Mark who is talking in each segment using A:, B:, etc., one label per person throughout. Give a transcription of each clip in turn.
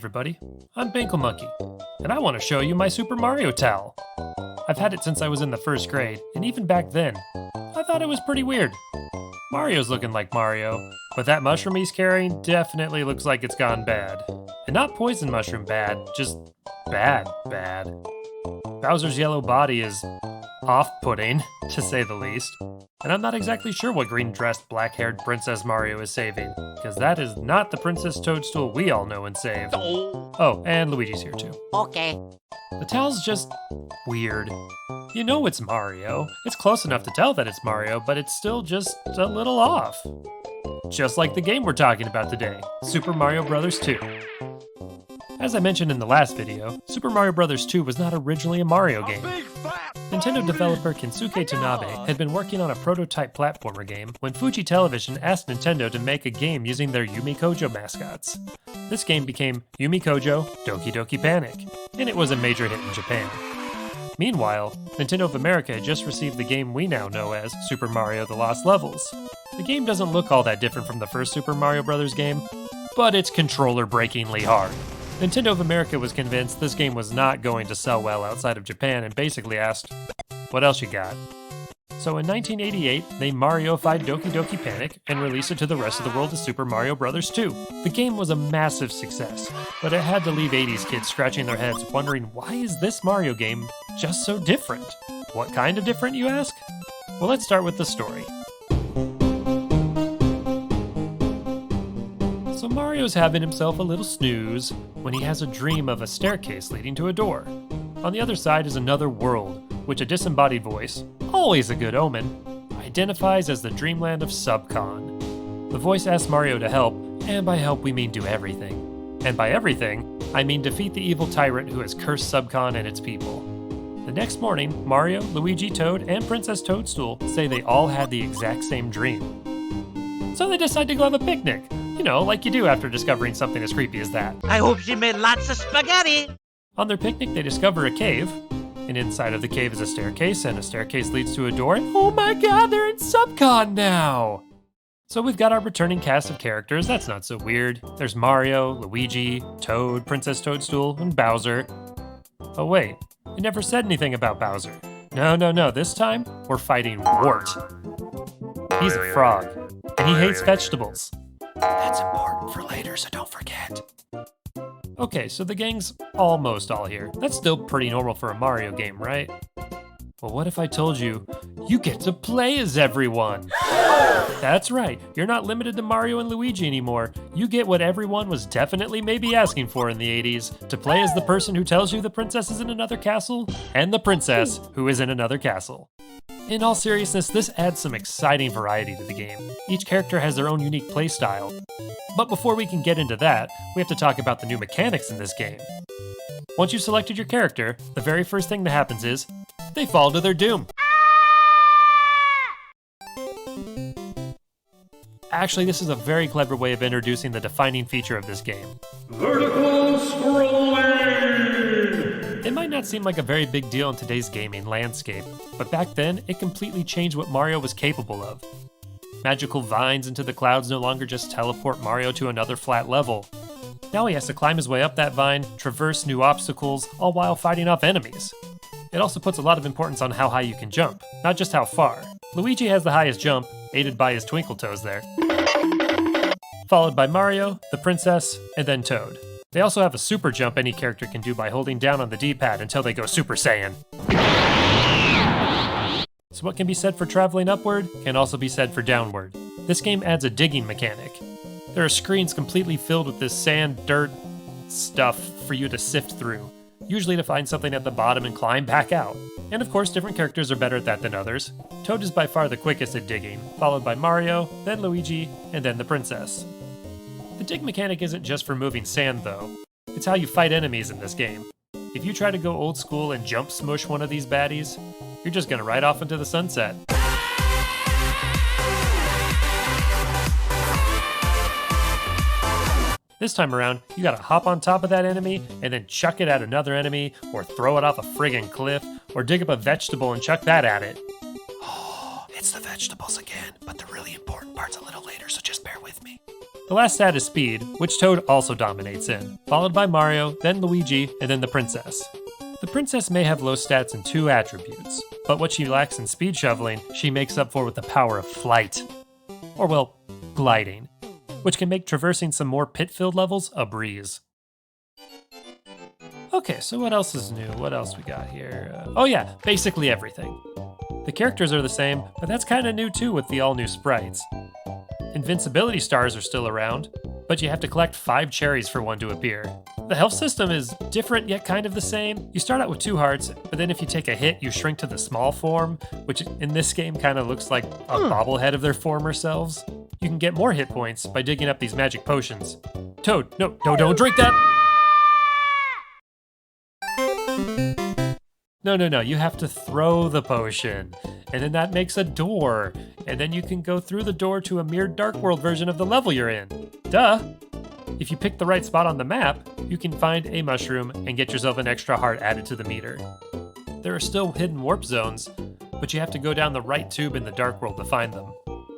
A: everybody, I'm Binkle Monkey, and I want to show you my Super Mario towel. I've had it since I was in the first grade, and even back then, I thought it was pretty weird. Mario's looking like Mario, but that mushroom he's carrying definitely looks like it's gone bad. And not poison mushroom bad, just bad. Bowser's yellow body is off-putting, to say the least. And I'm not exactly sure what green-dressed, black-haired Princess Mario is saving, because that is not the Princess Toadstool we all know and save. Oh, and Luigi's here too.
B: Okay.
A: The towel's just weird. You know it's Mario. It's close enough to tell that it's Mario, but it's still just a little off. Just like the game we're talking about today, Super Mario Bros. 2. As I mentioned in the last video, Super Mario Bros. 2 was not originally a Mario game. Nintendo developer Kensuke Tanabe had been working on a prototype platformer game when Fuji Television asked Nintendo to make a game using their Yumi Kojo mascots. This game became Yumi Kojo Doki Doki Panic, and it was a major hit in Japan. Meanwhile, Nintendo of America had just received the game we now know as Super Mario The Lost Levels. The game doesn't look all that different from the first Super Mario Bros. Game, but it's controller-breakingly hard. Nintendo of America was convinced this game was not going to sell well outside of Japan and basically asked, "What else you got?" So in 1988, they Mario-fied Doki Doki Panic and released it to the rest of the world as Super Mario Bros. 2. The game was a massive success, but it had to leave 80s kids scratching their heads wondering, why is this Mario game just so different? What kind of different, you ask? Well, let's start with the story. So Mario's having himself a little snooze when he has a dream of a staircase leading to a door. On the other side is another world, which a disembodied voice, always a good omen, identifies as the dreamland of Subcon. The voice asks Mario to help, and by help we mean do everything. And by everything, I mean defeat the evil tyrant who has cursed Subcon and its people. The next morning, Mario, Luigi, Toad, and Princess Toadstool say they all had the exact same dream. So they decide to go have a picnic. You know, like you do after discovering something as creepy as that.
B: I hope she made lots of spaghetti.
A: On their picnic, they discover a cave, and inside of the cave is a staircase, and a staircase leads to a door, and oh my god, they're in Subcon now! So we've got our returning cast of characters, that's not so weird. There's Mario, Luigi, Toad, Princess Toadstool, and Bowser. Oh wait, we never said anything about Bowser. No, this time, we're fighting Wart. He's a frog, and he hates vegetables. That's important for later, so don't forget. Okay, so the gang's almost all here. That's still pretty normal for a Mario game, right? Well, what if I told you, you get to play as everyone? That's right, you're not limited to Mario and Luigi anymore. You get what everyone was definitely maybe asking for in the 80s, to play as the person who tells you the princess is in another castle, and the princess who is in another castle. In all seriousness, this adds some exciting variety to the game. Each character has their own unique playstyle. But before we can get into that, we have to talk about the new mechanics in this game. Once you've selected your character, the very first thing that happens is, they fall to their doom. Actually, this is a very clever way of introducing the defining feature of this game. Vertical scrolling! It might not seem like a very big deal in today's gaming landscape, but back then, it completely changed what Mario was capable of. Magical vines into the clouds no longer just teleport Mario to another flat level. Now he has to climb his way up that vine, traverse new obstacles, all while fighting off enemies. It also puts a lot of importance on how high you can jump, not just how far. Luigi has the highest jump, aided by his twinkle toes there. Followed by Mario, the princess, and then Toad. They also have a super jump any character can do by holding down on the D-pad until they go Super Saiyan. So what can be said for traveling upward can also be said for downward. This game adds a digging mechanic. There are screens completely filled with this sand, dirt, stuff for you to sift through, usually to find something at the bottom and climb back out. And of course, different characters are better at that than others. Toad is by far the quickest at digging, followed by Mario, then Luigi, and then the princess. The dig mechanic isn't just for moving sand though, it's how you fight enemies in this game. If you try to go old school and jump smush one of these baddies, you're just gonna ride off into the sunset. This time around, you gotta hop on top of that enemy and then chuck it at another enemy, or throw it off a friggin' cliff, or dig up a vegetable and chuck that at it. Oh, it's the vegetables again, but the really important part's a little later, so just bear with me. The last stat is speed, which Toad also dominates in, followed by Mario, then Luigi, and then the princess. The princess may have low stats in 2 attributes, but what she lacks in speed shoveling, she makes up for with the power of flight. Or well, gliding, which can make traversing some more pit-filled levels a breeze. Okay, so what else is new? What else we got here? Oh yeah, basically everything. The characters are the same, but that's kinda new too with the all-new sprites. Invincibility stars are still around, but you have to collect 5 cherries for one to appear. The health system is different yet kind of the same. You start out with 2 hearts, but then if you take a hit, you shrink to the small form, which in this game kind of looks like a bobblehead of their former selves. You can get more hit points by digging up these magic potions. Toad, no, don't drink that! No, you have to throw the potion, and then that makes a door, and then you can go through the door to a mirrored Dark World version of the level you're in. Duh! If you pick the right spot on the map, you can find a mushroom and get yourself an extra heart added to the meter. There are still hidden warp zones, but you have to go down the right tube in the Dark World to find them.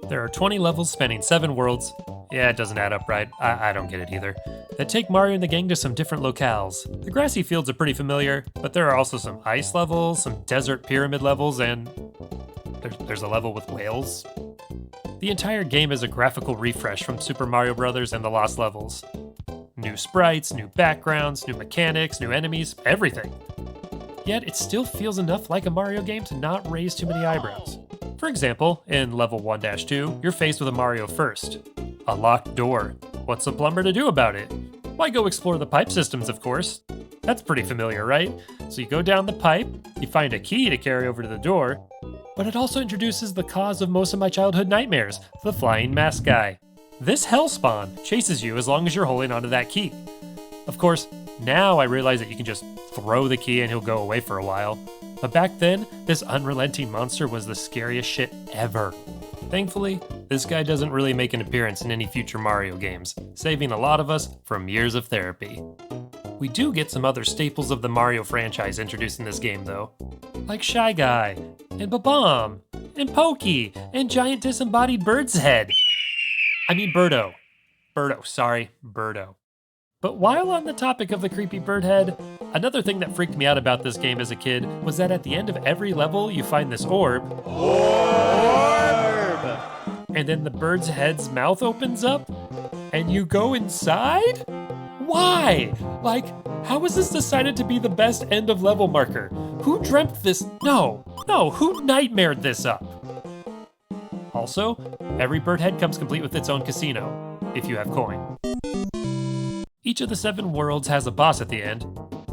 A: There are 20 levels spanning 7 worlds. Yeah, it doesn't add up right. I don't get it either. That take Mario and the gang to some different locales. The grassy fields are pretty familiar, but there are also some ice levels, some desert pyramid levels, and there's a level with whales. The entire game is a graphical refresh from Super Mario Bros. And the Lost Levels. New sprites, new backgrounds, new mechanics, new enemies, everything. Yet it still feels enough like a Mario game to not raise too many eyebrows. For example, in level 1-2, you're faced with a Mario first. A locked door. What's a plumber to do about it? Why, go explore the pipe systems, of course. That's pretty familiar, right? So you go down the pipe, you find a key to carry over to the door, but it also introduces the cause of most of my childhood nightmares, the flying mask guy. This hellspawn chases you as long as you're holding onto that key. Of course, now I realize that you can just throw the key and he'll go away for a while. But back then, this unrelenting monster was the scariest shit ever. Thankfully, this guy doesn't really make an appearance in any future Mario games, saving a lot of us from years of therapy. We do get some other staples of the Mario franchise introduced in this game though, like Shy Guy, and Ba-Bomb, and Pokey, and Giant Disembodied Bird's Head. I mean Birdo. Birdo. But while on the topic of the creepy bird head, another thing that freaked me out about this game as a kid was that at the end of every level you find this orb. And then the bird's head's mouth opens up, and you go inside? Why? Like, how was this decided to be the best end of level marker? Who dreamt this? No, who nightmared this up? Also, every bird head comes complete with its own casino, if you have coin. Each of the 7 worlds has a boss at the end,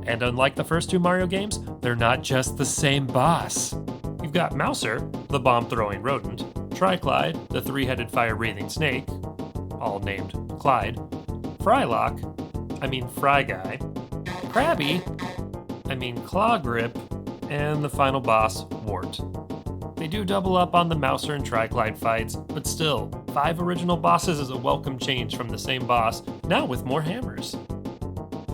A: and unlike the first 2 Mario games, they're not just the same boss. You've got Mouser, the bomb-throwing rodent, Tri-Clyde, the 3-headed fire-breathing snake, all named Clyde, Fry Guy, Krabby, Claw Grip, and the final boss, Wart. They do double up on the Mouser and Tri-Clyde fights, but still, 5 original bosses is a welcome change from the same boss, now with more hammers.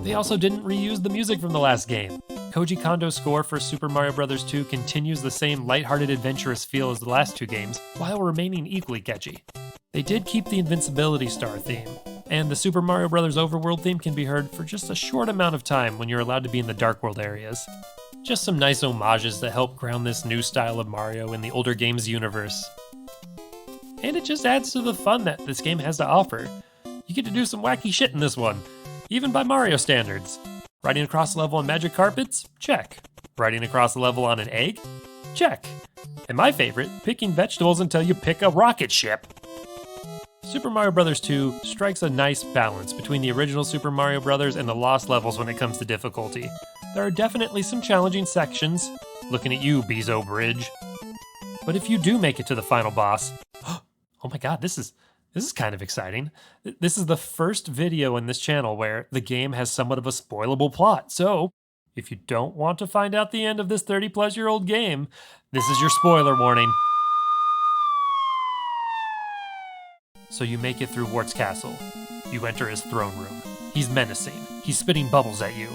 A: They also didn't reuse the music from the last game. Koji Kondo's score for Super Mario Bros. 2 continues the same lighthearted, adventurous feel as the last 2 games, while remaining equally catchy. They did keep the Invincibility Star theme, and the Super Mario Bros. Overworld theme can be heard for just a short amount of time when you're allowed to be in the Dark World areas. Just some nice homages that help ground this new style of Mario in the older game's universe. And it just adds to the fun that this game has to offer. You get to do some wacky shit in this one, even by Mario standards. Riding across a level on magic carpets? Check. Riding across a level on an egg? Check. And my favorite, picking vegetables until you pick a rocket ship. Super Mario Bros. 2 strikes a nice balance between the original Super Mario Bros. And the Lost Levels when it comes to difficulty. There are definitely some challenging sections. Looking at you, Bezo Bridge. But if you do make it to the final boss, oh my god, this is kind of exciting. This is the first video in this channel where the game has somewhat of a spoilable plot. So, if you don't want to find out the end of this 30-plus-year-old game, this is your spoiler warning. So you make it through Wart's castle. You enter his throne room. He's menacing. He's spitting bubbles at you.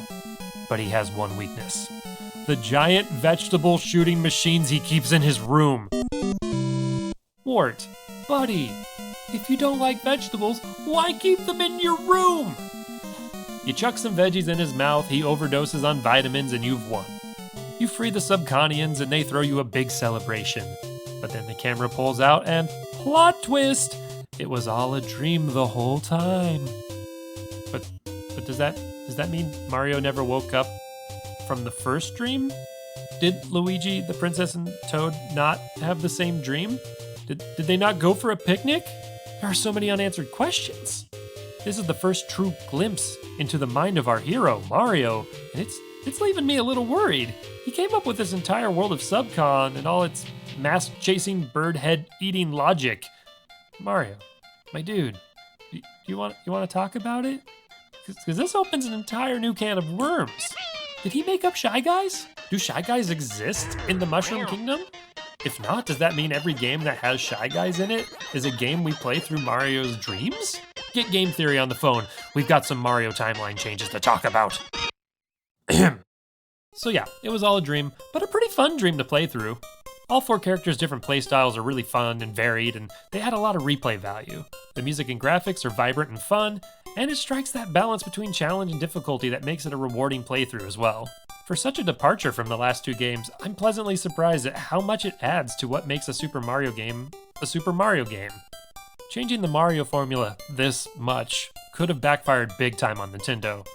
A: But he has one weakness. The giant vegetable shooting machines he keeps in his room. Wart, buddy, If you don't like vegetables, why keep them in your room? You chuck some veggies in his mouth, he overdoses on vitamins, and you've won. You free the Subconians and they throw you a big celebration. But then the camera pulls out and plot twist! It was all a dream the whole time. But does that mean Mario never woke up from the first dream? Did Luigi, the princess, and Toad not have the same dream? Did they not go for a picnic? There are so many unanswered questions. This is the first true glimpse into the mind of our hero, Mario, and it's leaving me a little worried. He came up with this entire world of Subcon and all its mask-chasing, bird-head-eating logic. Mario, my dude, do you want to talk about it? Because this opens an entire new can of worms. Did he make up Shy Guys? Do Shy Guys exist in the Mushroom Kingdom? If not, does that mean every game that has Shy Guys in it is a game we play through Mario's dreams? Get Game Theory on the phone. We've got some Mario timeline changes to talk about. So yeah, it was all a dream, but a pretty fun dream to play through. All 4 characters' different playstyles are really fun and varied, and they add a lot of replay value. The music and graphics are vibrant and fun, and it strikes that balance between challenge and difficulty that makes it a rewarding playthrough as well. For such a departure from the last 2 games, I'm pleasantly surprised at how much it adds to what makes a Super Mario game a Super Mario game. Changing the Mario formula this much could have backfired big time on Nintendo,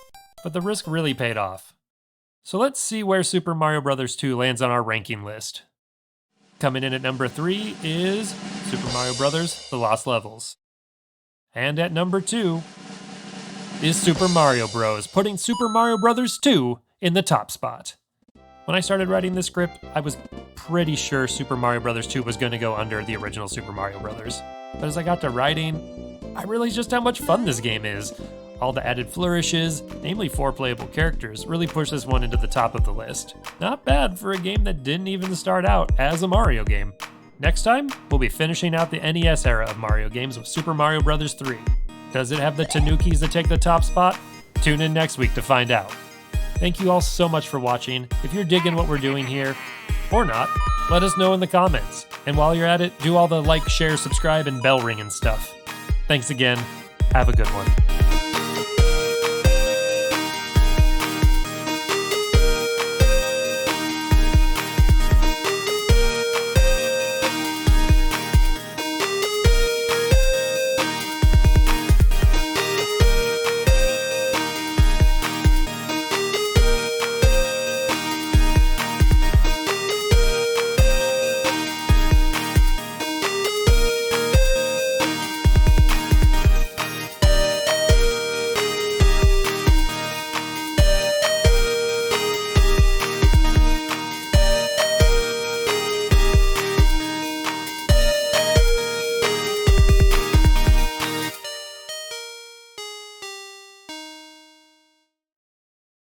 A: but the risk really paid off. So let's see where Super Mario Bros. 2 lands on our ranking list. Coming in at number 3 is Super Mario Bros. The Lost Levels. And at number 2 is Super Mario Bros., putting Super Mario Bros. 2 in the top spot. When I started writing this script, I was pretty sure Super Mario Bros. 2 was going to go under the original Super Mario Bros. But as I got to writing, I realized just how much fun this game is. All the added flourishes, namely 4 playable characters, really push this one into the top of the list. Not bad for a game that didn't even start out as a Mario game. Next time, we'll be finishing out the NES era of Mario games with Super Mario Bros. 3. Does it have the Tanukis to take the top spot? Tune in next week to find out. Thank you all so much for watching. If you're digging what we're doing here, or not, let us know in the comments. And while you're at it, do all the like, share, subscribe, and bell ringing stuff. Thanks again. Have a good one.